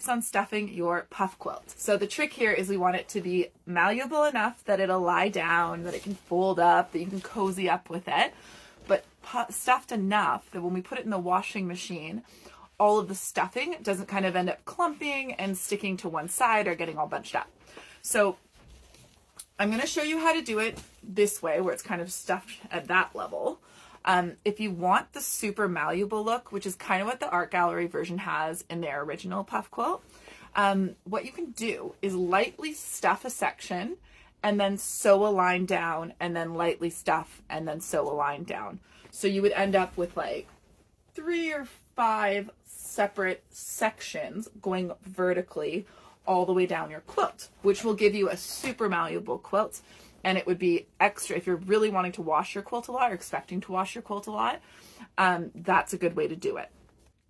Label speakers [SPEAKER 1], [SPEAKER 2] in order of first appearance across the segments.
[SPEAKER 1] tips on stuffing your puff quilt. So the trick here is we want it to be malleable enough that it'll lie down, that it can fold up, that you can cozy up with it, but stuffed enough that when we put it in the washing machine, all of the stuffing doesn't kind of end up clumping and sticking to one side or getting all bunched up. So I'm going to show you how to do it this way, where it's kind of stuffed at that level. If you want the super malleable look, which is kind of what the art gallery version has in their original puff quilt, what you can do is lightly stuff a section and then sew a line down, and then lightly stuff and then sew a line down. So you would end up with like 3 or 5 separate sections going vertically all the way down your quilt, which will give you a super malleable quilt. And it would be extra if you're really wanting to wash your quilt a lot or expecting to wash your quilt a lot. That's a good way to do it.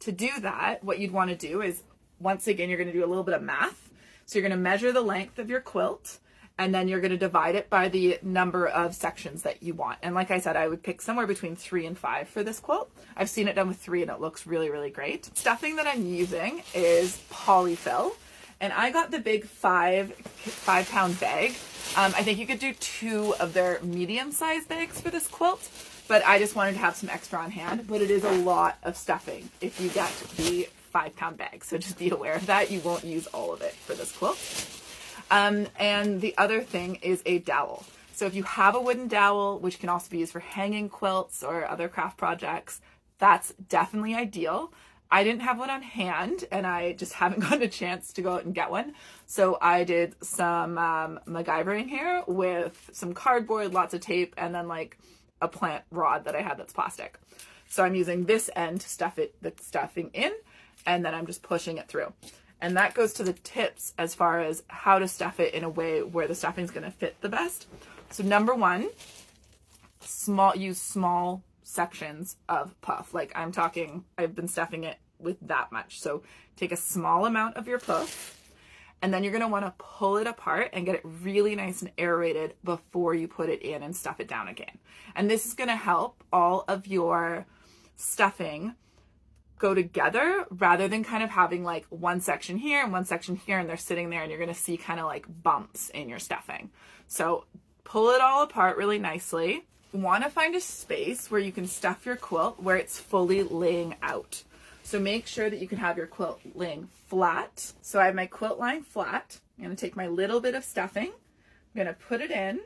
[SPEAKER 1] To do that, what you'd want to do is, once again, you're going to do a little bit of math. So you're going to measure the length of your quilt, and then you're going to divide it by the number of sections that you want. And like I said, I would pick somewhere between 3 and 5 for this quilt. I've seen it done with 3 and it looks really, really great. Stuffing that I'm using is Polyfil, and I got the big 5-pound bag. I think you could do 2 of their medium-sized bags for this quilt, but I just wanted to have some extra on hand. But it is a lot of stuffing if you get the 5-pound bag, so just be aware of that. You won't use all of it for this quilt. And the other thing is a dowel. So if you have a wooden dowel, which can also be used for hanging quilts or other craft projects, that's definitely ideal. I didn't have one on hand, and I just haven't gotten a chance to go out and get one. So I did some MacGyvering here with some cardboard, lots of tape, and then like a plant rod that I had that's plastic. So I'm using this end to stuff the stuffing in, and then I'm just pushing it through. And that goes to the tips as far as how to stuff it in a way where the stuffing is going to fit the best. So number 1, use small sections of puff. Like I'm talking, I've been stuffing it with that much. So take a small amount of your puff, and then you're going to want to pull it apart and get it really nice and aerated before you put it in and stuff it down again. And this is going to help all of your stuffing go together, rather than kind of having like one section here and one section here, and they're sitting there and you're going to see kind of like bumps in your stuffing. So pull it all apart really nicely. Want to find a space where you can stuff your quilt where it's fully laying out. So make sure that you can have your quilt laying flat. So I have my quilt lying flat. I'm going to take my little bit of stuffing, I'm going to put it in,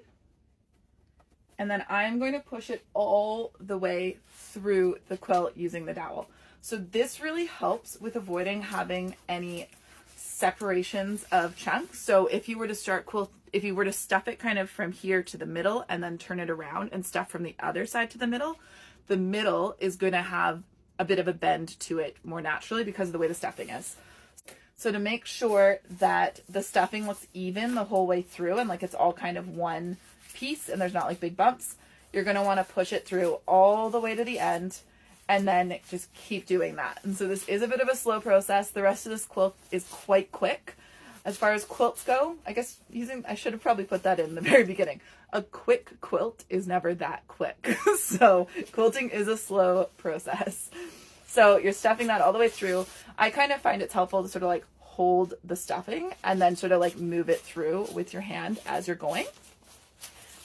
[SPEAKER 1] and then I'm going to push it all the way through the quilt using the dowel. So this really helps with avoiding having any separations of chunks. So if you were to if you were to stuff it kind of from here to the middle and then turn it around and stuff from the other side to the middle is going to have a bit of a bend to it more naturally because of the way the stuffing is. So to make sure that the stuffing looks even the whole way through and like it's all kind of one piece and there's not like big bumps, you're going to want to push it through all the way to the end, and then just keep doing that. And so this is a bit of a slow process. The rest of this quilt is quite quick. As far as quilts go, I guess I should have probably put that in the very beginning. A quick quilt is never that quick. So quilting is a slow process. So you're stuffing that all the way through. I kind of find it's helpful to sort of like hold the stuffing and then sort of like move it through with your hand as you're going.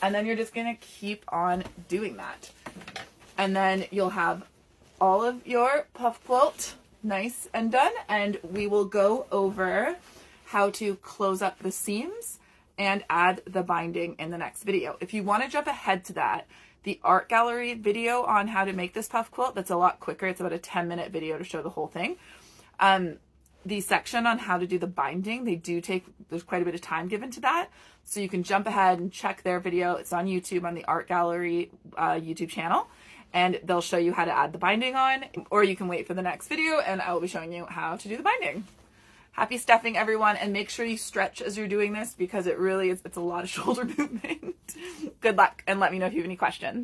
[SPEAKER 1] And then you're just going to keep on doing that. And then you'll have all of your puff quilt nice and done, and we will go over how to close up the seams and add the binding in the next video. If you want to jump ahead to that, the art gallery video on how to make this puff quilt, that's a lot quicker. It's about a 10-minute video to show the whole thing. The section on how to do the binding, there's quite a bit of time given to that. So you can jump ahead and check their video. It's on YouTube, on the art gallery YouTube channel. And they'll show you how to add the binding on, or you can wait for the next video and I will be showing you how to do the binding. Happy stuffing, everyone, and make sure you stretch as you're doing this because it really is, it's a lot of shoulder movement. Good luck, and let me know if you have any questions.